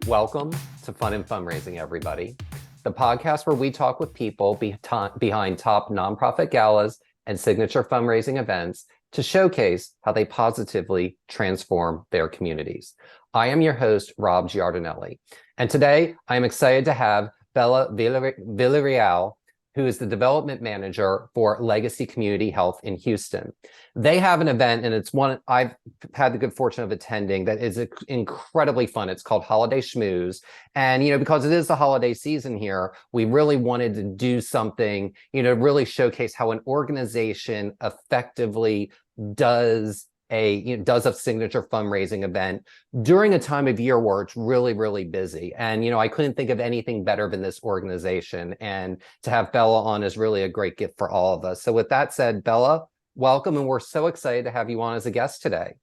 Welcome to Fun and Fundraising, everybody. The podcast where we talk with people behind top nonprofit galas and signature fundraising events to showcase how they positively transform their communities. I am your host, Rob Giardinelli, and today I am excited to have Bella Villarreal, who is the development manager for Legacy Community Health in Houston. They have an event, and it's one I've had the good fortune of attending that is incredibly fun. It's called Holiday Schmooze. And, because it is the holiday season here, we really wanted to do something, really showcase how an organization effectively does a signature fundraising event during a time of year where it's really, really busy. And, I couldn't think of anything better than this organization. And to have Bella on is really a great gift for all of us. So with that said, Bella, welcome. And we're so excited to have you on as a guest today.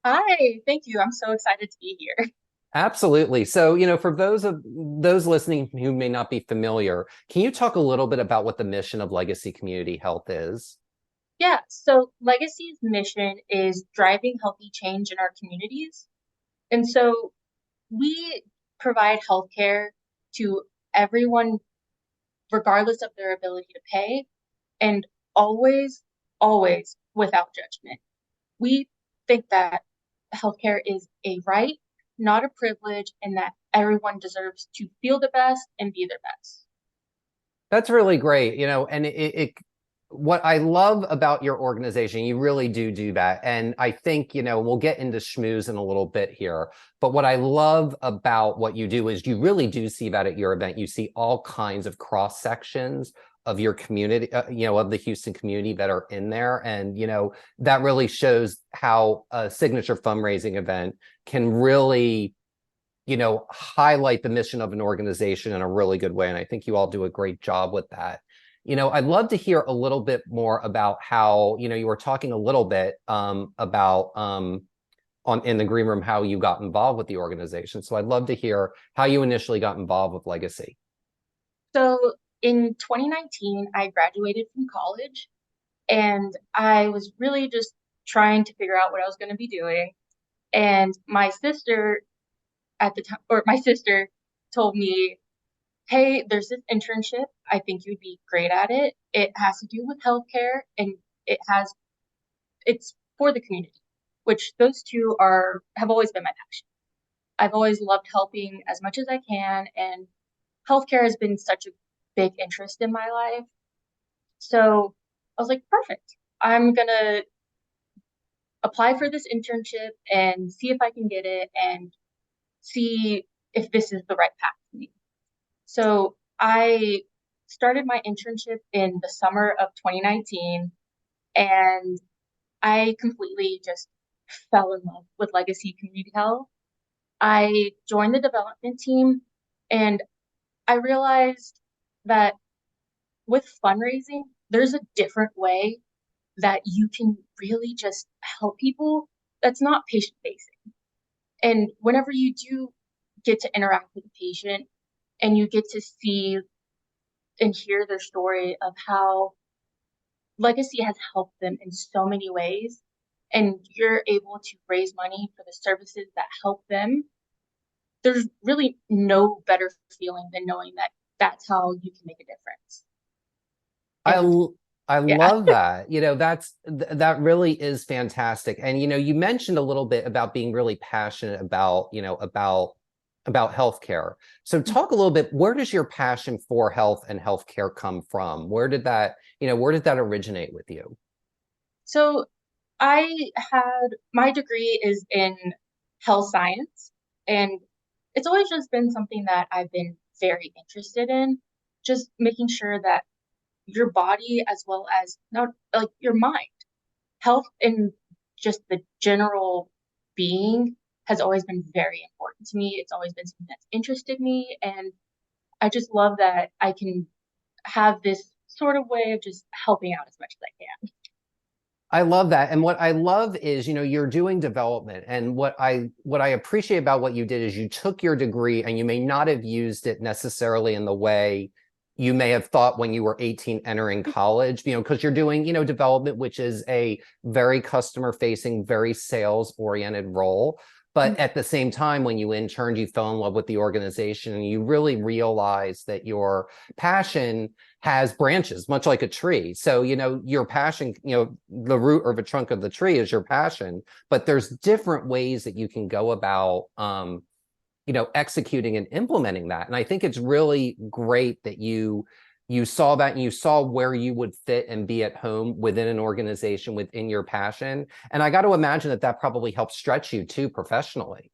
Hi, thank you. I'm so excited to be here. Absolutely. So, for those listening who may not be familiar, can you talk a little bit about what the mission of Legacy Community Health is? Yeah, so Legacy's mission is driving healthy change in our communities. And so we provide healthcare to everyone, regardless of their ability to pay, and always, always without judgment. We think that healthcare is a right, not a privilege, and that everyone deserves to feel the best and be their best. That's really great, and what I love about your organization, you really do that. And I think, we'll get into schmooze in a little bit here, but what I love about what you do is you really do see that at your event. You see all kinds of cross sections of your community, of the Houston community that are in there. And, that really shows how a signature fundraising event can really highlight the mission of an organization in a really good way. And I think you all do a great job with that. I'd love to hear a little bit more about how, you were talking a little bit about in the green room, how you got involved with the organization. So I'd love to hear how you initially got involved with Legacy. So in 2019, I graduated from college and I was really just trying to figure out what I was going to be doing. And my sister at the time, or my sister told me, hey, there's this internship. I think you'd be great at it. It has to do with healthcare and it's for the community, which those two have always been my passion. I've always loved helping as much as I can, and healthcare has been such a big interest in my life. So I was like, perfect. I'm gonna apply for this internship and see if I can get it and see if this is the right path for me. So I started my internship in the summer of 2019 and I completely just fell in love with Legacy Community Health. I joined the development team and I realized that with fundraising, there's a different way that you can really just help people that's not patient facing. And whenever you do get to interact with a patient and you get to see and hear their story of how Legacy has helped them in so many ways, and you're able to raise money for the services that help them, there's really no better feeling than knowing that that's how you can make a difference. I And I yeah. love that. That really is fantastic. And you mentioned a little bit about being really passionate about, about healthcare. So talk a little bit, where does your passion for health and healthcare come from? Where did that originate with you? So my degree is in health science, and it's always just been something that I've been very interested in, just making sure that your body as well as not like your mind, health and just the general being has always been very important to me. It's always been something that's interested me, and I just love that I can have this sort of way of just helping out as much as I can. I love that. And what I love is, you're doing development. And what I appreciate about what you did is you took your degree and you may not have used it necessarily in the way you may have thought when you were 18 entering college, because you're doing, development, which is a very customer facing, very sales oriented role. But at the same time, when you interned, you fell in love with the organization and you really realized that your passion has branches, much like a tree. So, your passion, the root or the trunk of the tree is your passion, but there's different ways that you can go about, executing and implementing that. And I think it's really great that you saw that and you saw where you would fit and be at home within an organization within your passion. And I got to imagine that that probably helps stretch you too professionally.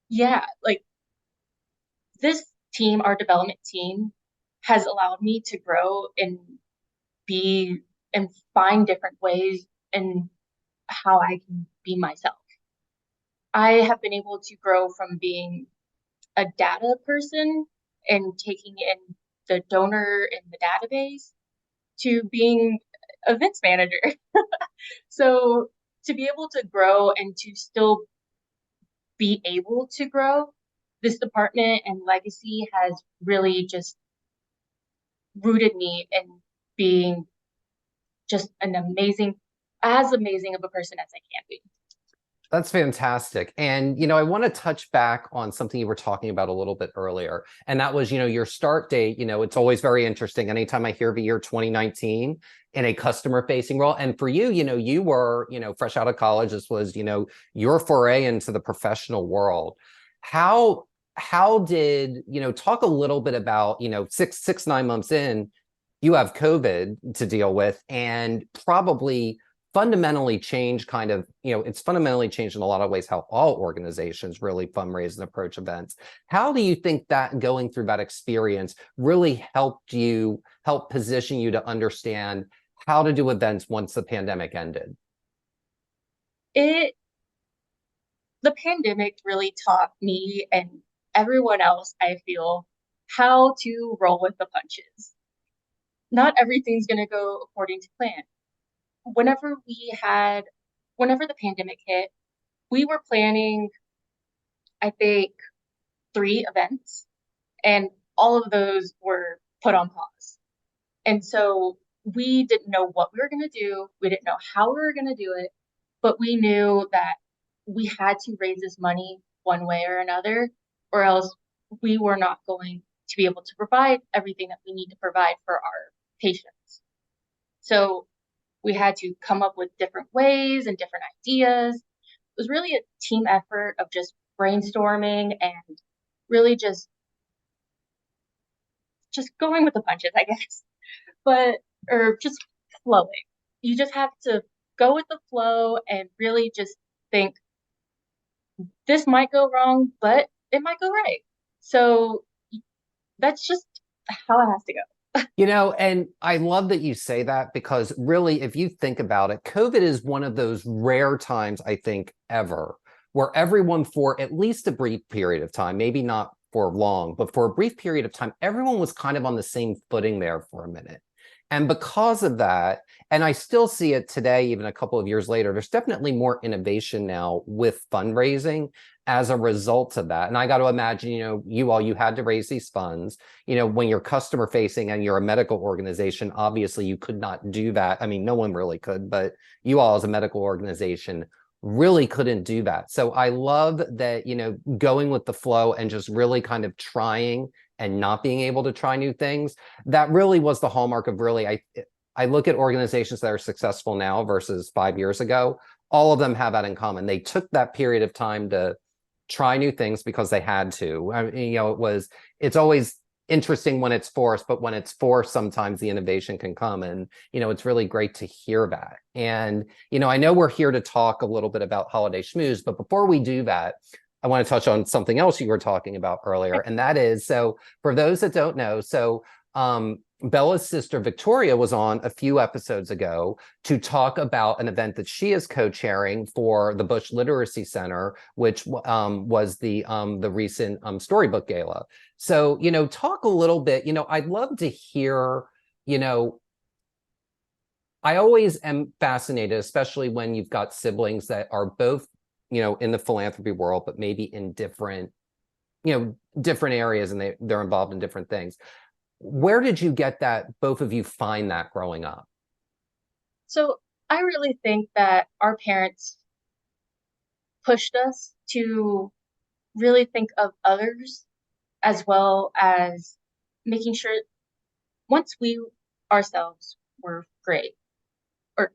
Yeah, like this team, our development team, has allowed me to grow and be and find different ways and how I can be myself. I have been able to grow from being a data person and taking in the donor in the database to being events manager. So to be able to grow and to still be able to grow, this department and legacy has really just rooted me in being just as amazing of a person as I can be. That's fantastic. And, I want to touch back on something you were talking about a little bit earlier. And that was, your start date. It's always very interesting. Anytime I hear the year 2019 in a customer facing role. And for you, you were, fresh out of college. This was, your foray into the professional world. How did, talk a little bit about, 9 months in, you have COVID to deal with and probably fundamentally change it's fundamentally changed in a lot of ways how all organizations really fundraise and approach events. How do you think that going through that experience really help position you to understand how to do events once the pandemic ended? It the pandemic really taught me and everyone else, I feel, how to roll with the punches. Not everything's going to go according to plan. Whenever whenever the pandemic hit, we were planning, I think, 3 events, and all of those were put on pause. And so we didn't know what we were going to do. We didn't know how we were going to do it, but we knew that we had to raise this money one way or another, or else we were not going to be able to provide everything that we need to provide for our patients. So we had to come up with different ways and different ideas. It was really a team effort of just brainstorming and really just going with the punches, I guess. But or just flowing. You just have to go with the flow and really just think this might go wrong, but it might go right. So that's just how it has to go. And I love that you say that because really, if you think about it, COVID is one of those rare times, I think, ever, where everyone, for at least a brief period of time, maybe not for long, but for a brief period of time, everyone was kind of on the same footing there for a minute. And because of that, and I still see it today, even a couple of years later, there's definitely more innovation now with fundraising as a result of that. And I got to imagine, you had to raise these funds, when you're customer facing and you're a medical organization, obviously you could not do that. I mean, no one really could, but you all as a medical organization really couldn't do that. So I love that, going with the flow and just really kind of trying and not being able to try new things. That really was the hallmark of I look at organizations that are successful now versus 5 years ago. All of them have that in common. They took that period of time to try new things because they had to. I mean, it's always interesting when it's forced, but when it's forced, sometimes the innovation can come. And, it's really great to hear that. And, I know we're here to talk a little bit about Holiday Schmooze, but before we do that, I want to touch on something else you were talking about earlier. And that is, so for those that don't know, Bella's sister Victoria was on a few episodes ago to talk about an event that she is co-chairing for the Bush Literacy Center, which was the recent Storybook Gala. So, talk a little bit, I'd love to hear, I always am fascinated, especially when you've got siblings that are both, in the philanthropy world, but maybe in different areas, and they're involved in different things. Where did you get that, both of you find that growing up? So I really think that our parents pushed us to really think of others as well as making sure once we ourselves were great, or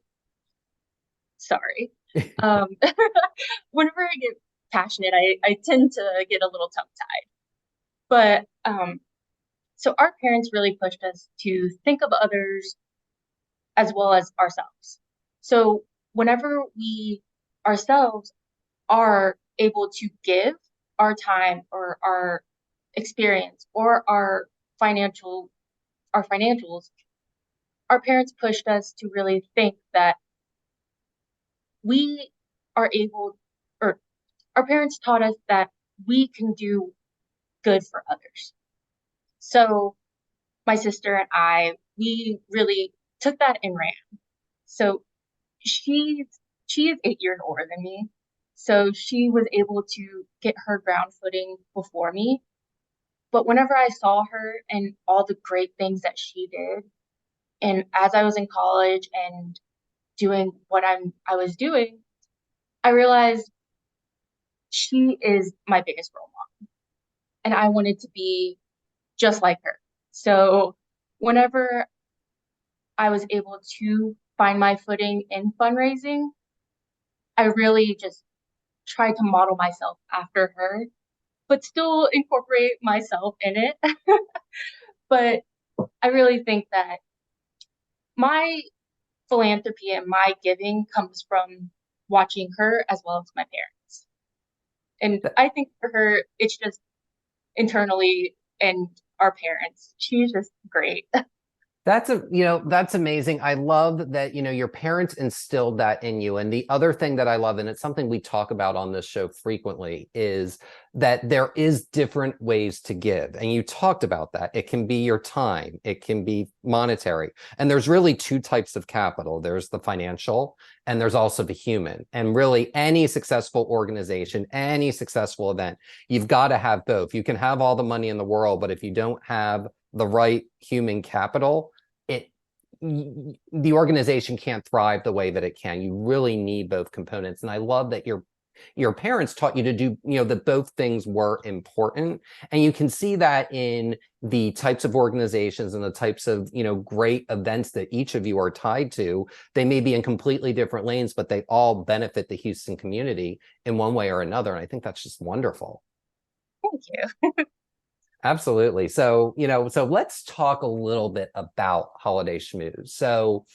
sorry, um, whenever I get passionate, I tend to get a little tongue-tied. But so our parents really pushed us to think of others as well as ourselves. So whenever we ourselves are able to give our time or our experience or our financials, our parents pushed us to really think that we are able, or our parents taught us that we can do good for others. So my sister and I, we really took that and ran. So she's she is 8 years older than me. So she was able to get her ground footing before me. But whenever I saw her and all the great things that she did, and as I was in college and doing what I was doing, I realized she is my biggest role model. And I wanted to be just like her. So whenever I was able to find my footing in fundraising, I really just tried to model myself after her, but still incorporate myself in it. But I really think that my philanthropy and my giving comes from watching her as well as my parents. And I think for her, it's just internally and our parents. She's just great. That's amazing. I love that, your parents instilled that in you. And the other thing that I love, and it's something we talk about on this show frequently, is that there is different ways to give. And you talked about that. It can be your time, it can be monetary. And there's really two types of capital. There's the financial and there's also the human. And really any successful organization, any successful event, you've got to have both. You can have all the money in the world, but if you don't have the right human capital, the organization can't thrive the way that it can. You really need both components. And I love that your parents taught you to do, that both things were important. And you can see that in the types of organizations and the types of, great events that each of you are tied to. They may be in completely different lanes, but they all benefit the Houston community in one way or another. And I think that's just wonderful. Thank you. Absolutely. So, so let's talk a little bit about Holiday Schmooze. So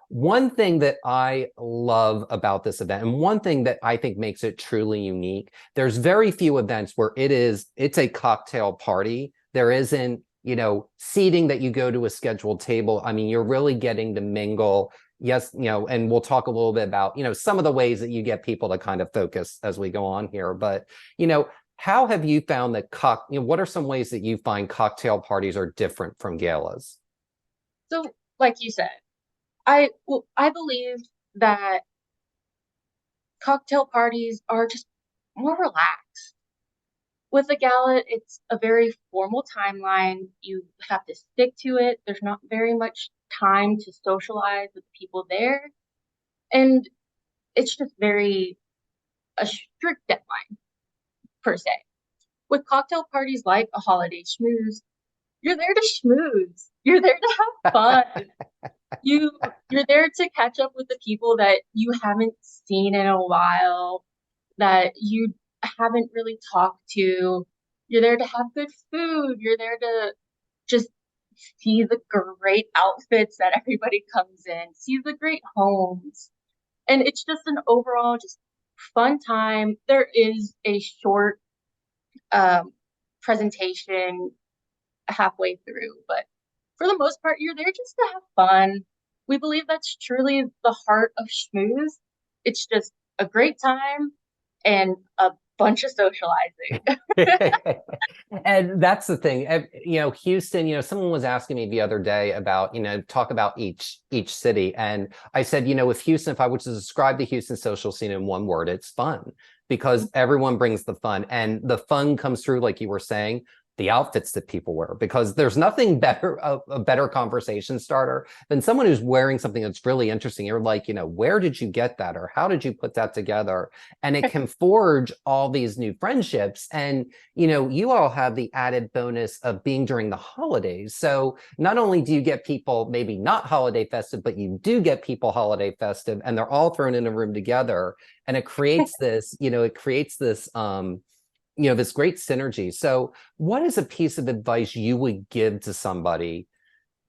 one thing that I love about this event, and one thing that I think makes it truly unique, there's very few events where it's a cocktail party. There isn't, seating that you go to a scheduled table. I mean, you're really getting to mingle. Yes, and we'll talk a little bit about, some of the ways that you get people to kind of focus as we go on here. But, how have you found that what are some ways that you find cocktail parties are different from galas? So, like you said, I believe that cocktail parties are just more relaxed. With a gala, it's a very formal timeline. You have to stick to it. There's not very much time to socialize with people there. And it's just very a strict deadline per se. With cocktail parties like a holiday schmooze, you're there to schmooze. You're there to have fun. You you're there to catch up with the people that you haven't seen in a while, that you haven't really talked to. You're there to have good food. You're there to just see the great outfits that everybody comes in, see the great homes. And it's just an overall just fun time. There is a short um, presentation halfway through, but for the most part, you're there just to have fun. We believe that's truly the heart of Schmooze. It's just a great time and a bunch of socializing. And that's the thing. Houston, someone was asking me the other day about, talk about each city. And I said, if Houston, if I were to describe the Houston social scene in one word, it's fun, because everyone brings the fun, and the fun comes through, like you were saying, the outfits that people wear, because there's nothing better, a better conversation starter than someone who's wearing something that's really interesting. You're like, where did you get that? Or how did you put that together? And it can forge all these new friendships. And, you all have the added bonus of being during the holidays. So not only do you get people maybe not holiday festive, but you do get people holiday festive, and they're all thrown in a room together. And it creates this, this great synergy. So what is a piece of advice you would give to somebody,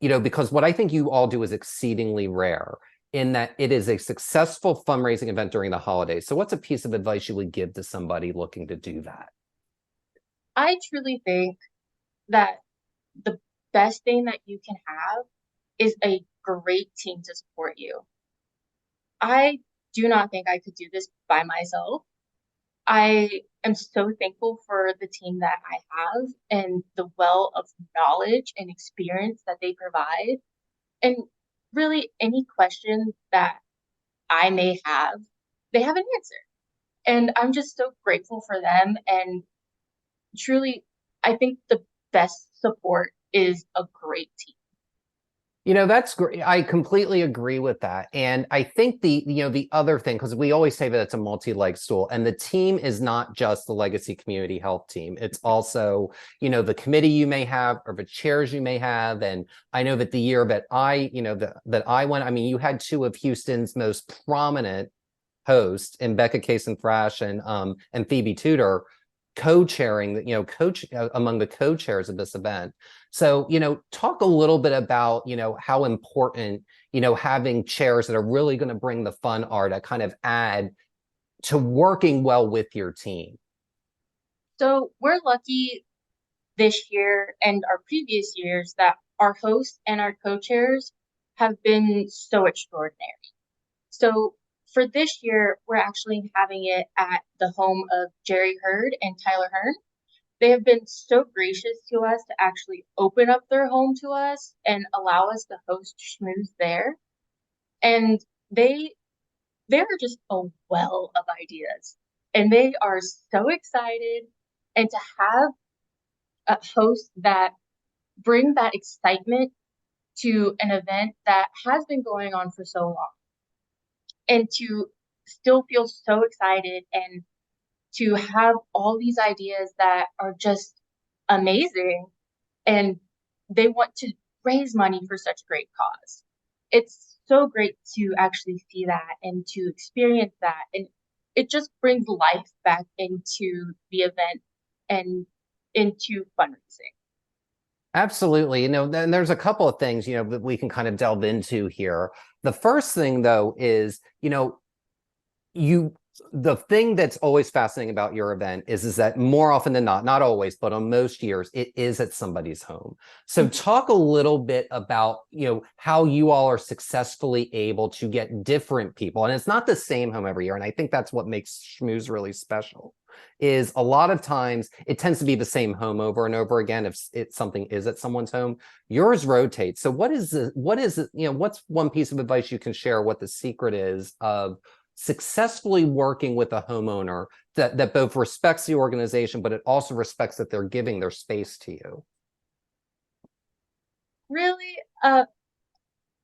because what I think you all do is exceedingly rare in that it is a successful fundraising event during the holidays. So what's a piece of advice you would give to somebody looking to do that? I truly think that the best thing that you can have is a great team to support you. I do not think I could do this by myself. I am so thankful for the team that I have and the well of knowledge and experience that they provide. And really, any question that I may have, they have an answer. And I'm just so grateful for them. And truly, I think the best support is a great team. That's great. I completely agree with that. And I think the other thing, because we always say that it's a multi-leg stool, and the team is not just the Legacy Community Health team. It's also, the committee you may have or the chairs you may have. And I know that the year that that I went, I mean, you had two of Houston's most prominent hosts in Becca Case-and-Thrash and Phoebe Tudor co-chairing, among the co-chairs of this event. So, talk a little bit about, how important, having chairs that are really going to bring the fun are to kind of add to working well with your team. So we're lucky this year and our previous years that our hosts and our co-chairs have been so extraordinary. So for this year, we're actually having it at the home of Jerry Hurd and Tyler Hearn. They have been so gracious to us to actually open up their home to us and allow us to host Schmooze there. And they're just a well of ideas. And they are so excited. And to have a host that bring that excitement to an event that has been going on for so long, and to still feel so excited and to have all these ideas that are just amazing, and they want to raise money for such a great cause. It's so great to actually see that and to experience that. And it just brings life back into the event and into fundraising. Absolutely. Then there's a couple of things, that we can kind of delve into here. The first thing, though, is, the thing that's always fascinating about your event is that more often than not always, but on most years, it is at somebody's home. So talk a little bit about, how you all are successfully able to get different people. And it's not the same home every year. And I think that's what makes Schmooze really special, is a lot of times it tends to be the same home over and over again if something is at someone's home. Yours rotates. So what's one piece of advice you can share what the secret is of successfully working with a homeowner that both respects the organization, but it also respects that they're giving their space to you? Really,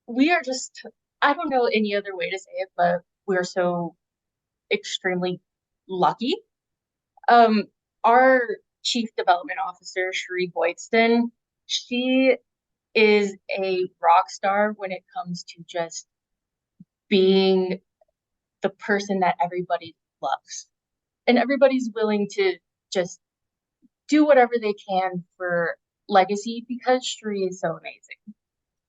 we are just, I don't know any other way to say it, but we're so extremely lucky. Our Chief Development Officer, Sheree Boydston, she is a rock star when it comes to just being the person that everybody loves. And everybody's willing to just do whatever they can for Legacy because Sheree is so amazing.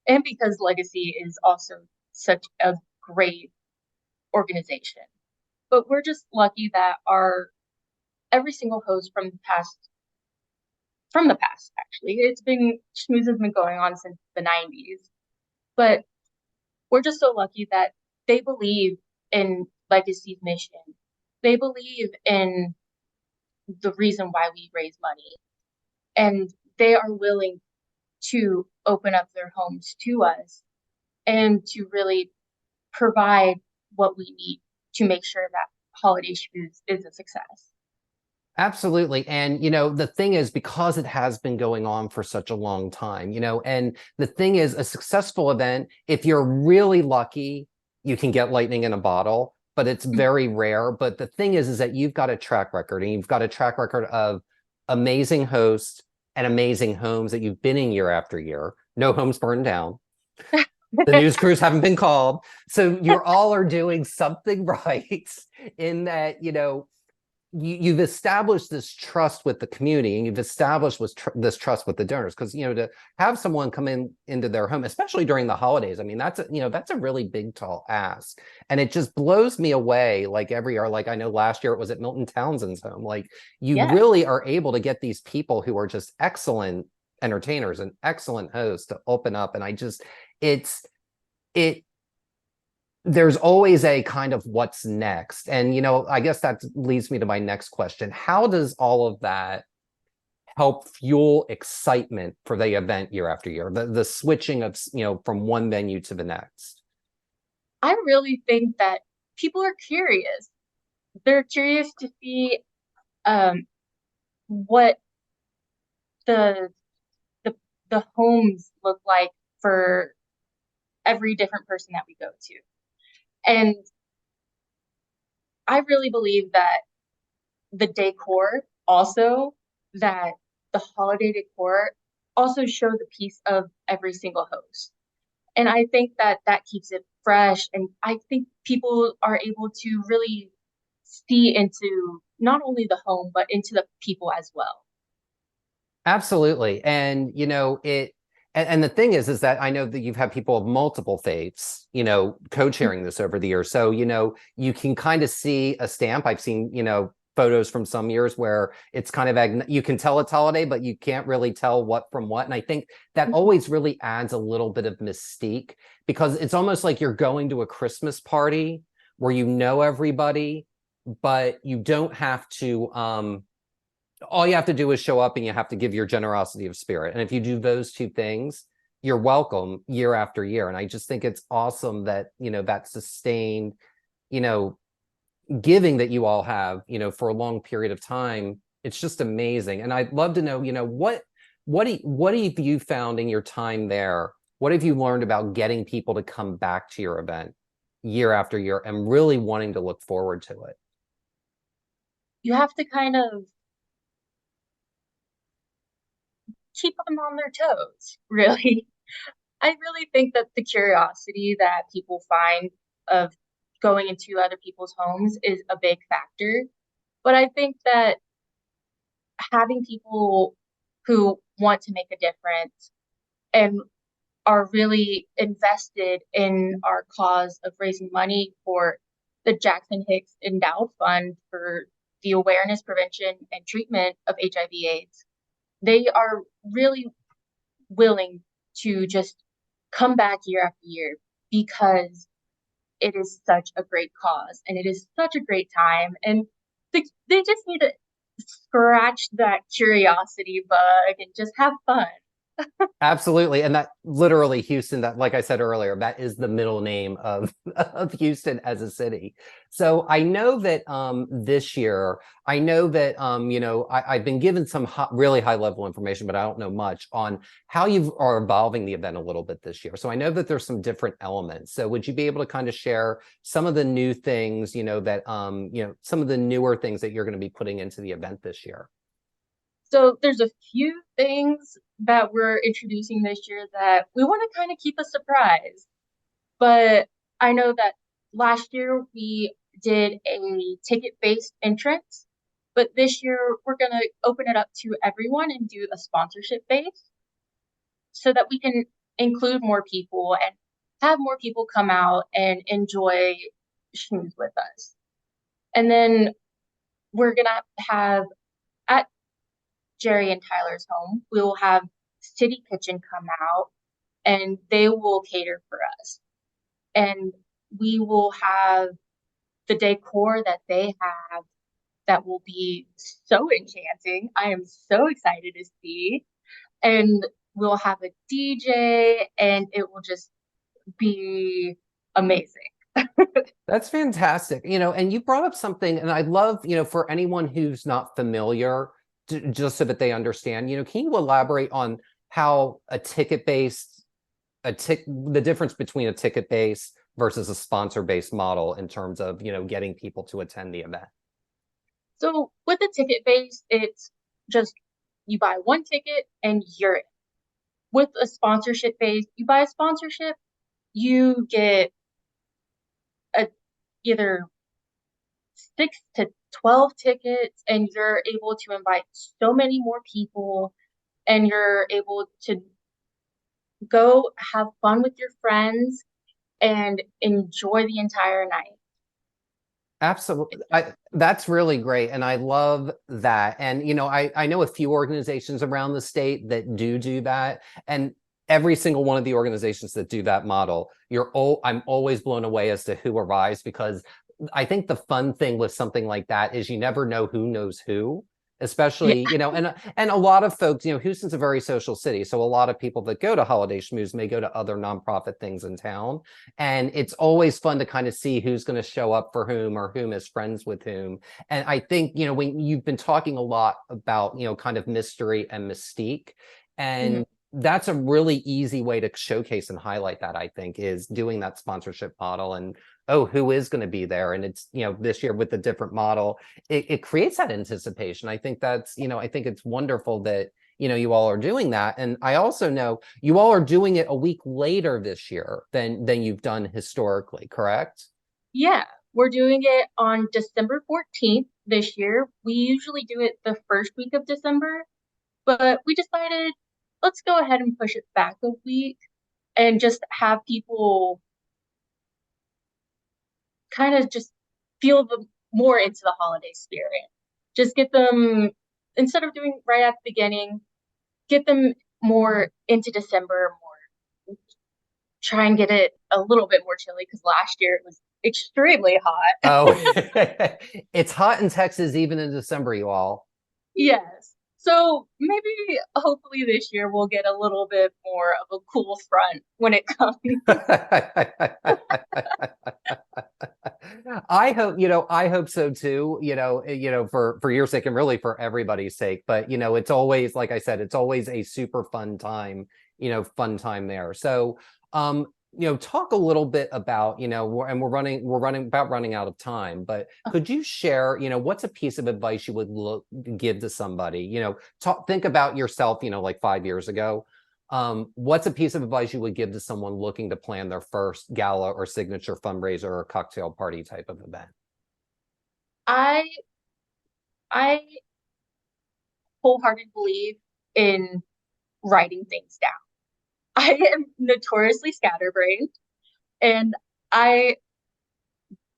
And because Legacy is also such a great organization. But we're just lucky that our every single host from the past actually, Schmooze has been going on since the 90s. But we're just so lucky that they believe in Legacy's mission. They believe in the reason why we raise money. And they are willing to open up their homes to us and to really provide what we need to make sure that Holiday Schmooze is a success. Absolutely. And, the thing is, because it has been going on for such a long time, and the thing is, a successful event, if you're really lucky, you can get lightning in a bottle, but it's very rare. But the thing is that you've got a track record, and you've got a track record of amazing hosts and amazing homes that you've been in year after year. No homes burned down. The news crews haven't been called. So you all are doing something right in that, you've established this trust with the community, and you've established this trust with the donors, because to have someone come into their home, especially during the holidays, I mean, that's a really big, tall ask. And it just blows me away, like every year. Like, I know last year it was at Milton Townsend's home. Like, you Yes, really are able to get these people who are just excellent entertainers and excellent hosts to open up. And it's it there's always a kind of what's next. And, I guess that leads me to my next question. How does all of that help fuel excitement for the event year after year? The switching of, from one venue to the next. I really think that people are curious. They're curious to see um, what the the the homes look like for every different person that we go to. And I really believe that the decor also, that the holiday decor also show the piece of every single host. And I think that that keeps it fresh. And I think people are able to really see into not only the home, but into the people as well. Absolutely. And, and the thing is that I know that you've had people of multiple faiths, co-chairing this over the years. So, you can kind of see a stamp. I've seen, photos from some years where it's kind of, you can tell it's holiday, but you can't really tell what from what. And I think that always really adds a little bit of mystique, because it's almost like you're going to a Christmas party where you know everybody, but you don't have to, all you have to do is show up, and you have to give your generosity of spirit. And if you do those two things, you're welcome year after year. And I just think it's awesome that, that sustained, you know, giving that you all have, for a long period of time. It's just amazing. And I'd love to know, what have you found in your time there? What have you learned about getting people to come back to your event year after year and really wanting to look forward to it? You have to kind of keep them on their toes, really. I really think that the curiosity that people find of going into other people's homes is a big factor. But I think that having people who want to make a difference and are really invested in our cause of raising money for the Jackson Hicks Endowed Fund for the awareness, prevention, and treatment of HIV/AIDS, they are really willing to just come back year after year because it is such a great cause and it is such a great time. And they just need to scratch that curiosity bug and just have fun. Absolutely. And that literally Houston, that, like I said earlier, that is the middle name of, of Houston as a city. So I know that this year, I know that, I've been given some really high level information, but I don't know much on how you are evolving the event a little bit this year. So I know that there's some different elements. So would you be able to kind of share some of the new things, that, some of the newer things that you're going to be putting into the event this year? So there's a few things that we're introducing this year that we want to kind of keep a surprise. But I know that last year we did a ticket-based entrance, but this year we're going to open it up to everyone and do a sponsorship base so that we can include more people and have more people come out and enjoy Schmooze with us. And then we're going to have at Jerry and Tyler's home, we will have City Kitchen come out and they will cater for us. And we will have the decor that they have that will be so enchanting. I am so excited to see. And we'll have a DJ and it will just be amazing. That's fantastic. And you brought up something, and I love, for anyone who's not familiar, just so that they understand, can you elaborate on how the difference between a ticket based versus a sponsor based model in terms of, getting people to attend the event? So with the ticket base, it's just you buy one ticket and you're in. With a sponsorship base, you buy a sponsorship, you get a either 6 to 12 tickets, and you're able to invite so many more people, and you're able to go have fun with your friends and enjoy the entire night. Absolutely. That's really great. And I love that. And, I know a few organizations around the state that do that. And every single one of the organizations that do that model, I'm always blown away as to who arrives, because I think the fun thing with something like that is you never know who knows who, Yeah. especially, and a lot of folks, Houston's a very social city. So a lot of people that go to Holiday Schmooze may go to other nonprofit things in town. And it's always fun to kind of see who's going to show up for whom, or whom is friends with whom. And I think, when you've been talking a lot about, kind of mystery and mystique, Mhm. and that's a really easy way to showcase and highlight that, I think, is doing that sponsorship model. And oh, who is going to be there? And it's, this year with the different model, it creates that anticipation. I think it's wonderful that, you all are doing that. And I also know you all are doing it a week later this year than you've done historically, correct? Yeah, we're doing it on December 14th this year. We usually do it the first week of December, but we decided let's go ahead and push it back a week and just have people kind of just feel the more into the holiday spirit. Just get them, instead of doing right at the beginning, get them more into December, more try and get it a little bit more chilly because last year it was extremely hot. Oh, it's hot in Texas even in December, you all. Yes. So maybe hopefully this year we'll get a little bit more of a cool front when it comes. I hope so too, for your sake and really for everybody's sake. But, it's always, like I said, it's always a super fun time there. So, talk a little bit about, and we're running out of time, but could you share, what's a piece of advice you would give to somebody, think about yourself, like 5 years ago. What's a piece of advice you would give to someone looking to plan their first gala or signature fundraiser or cocktail party type of event? I I wholeheartedly believe in writing things down. I am notoriously scatterbrained, and I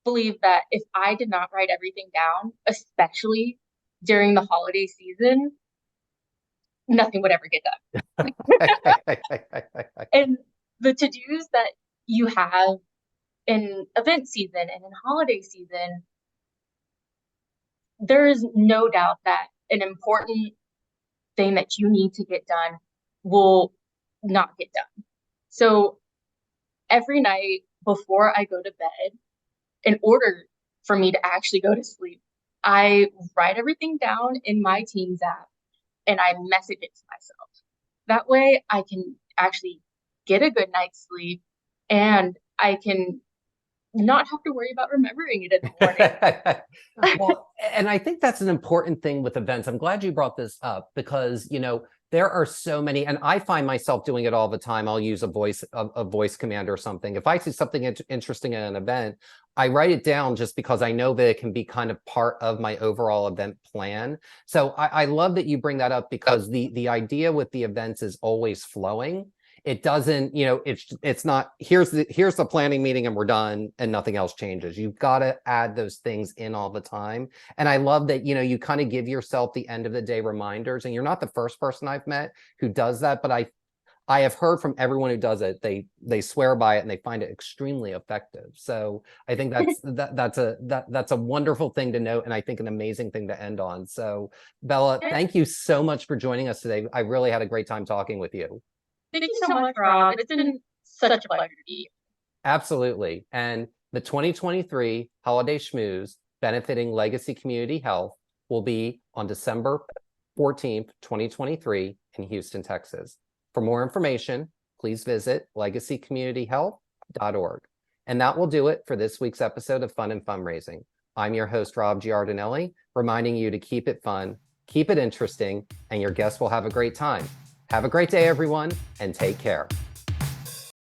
believe that if I did not write everything down, especially during the holiday season, nothing would ever get done. And the to-dos that you have in event season and in holiday season, there is no doubt that an important thing that you need to get done will not get done. So every night before I go to bed, in order for me to actually go to sleep, I write everything down in my Teams app and I message it to myself. That way I can actually get a good night's sleep and I can not have to worry about remembering it in the morning. Well, and I think that's an important thing with events. I'm glad you brought this up because, there are so many, and I find myself doing it all the time. I'll use a voice command or something. If I see something interesting in an event, I write it down just because I know that it can be kind of part of my overall event plan. So I love that you bring that up because the idea with the events is always flowing. It doesn't, it's not here's the planning meeting and we're done and nothing else changes. You've got to add those things in all the time. And I love that, you kind of give yourself the end of the day reminders. And you're not the first person I've met who does that, but I have heard from everyone who does it, they swear by it and they find it extremely effective. So I think that's a wonderful thing to note, and I think an amazing thing to end on. So Bella, thank you so much for joining us today. I really had a great time talking with you. Thank you so much, Rob. It's been such a pleasure to be here. Absolutely. And The 2023 Holiday Schmooze benefiting Legacy Community Health will be on December 14th, 2023 in Houston, Texas. For more information, please visit legacycommunityhealth.org. And that will do it for this week's episode of Fun and Fundraising. I'm your host, Rob Giardinelli, reminding you to keep it fun, keep it interesting, and your guests will have a great time. Have a great day, everyone, and take care.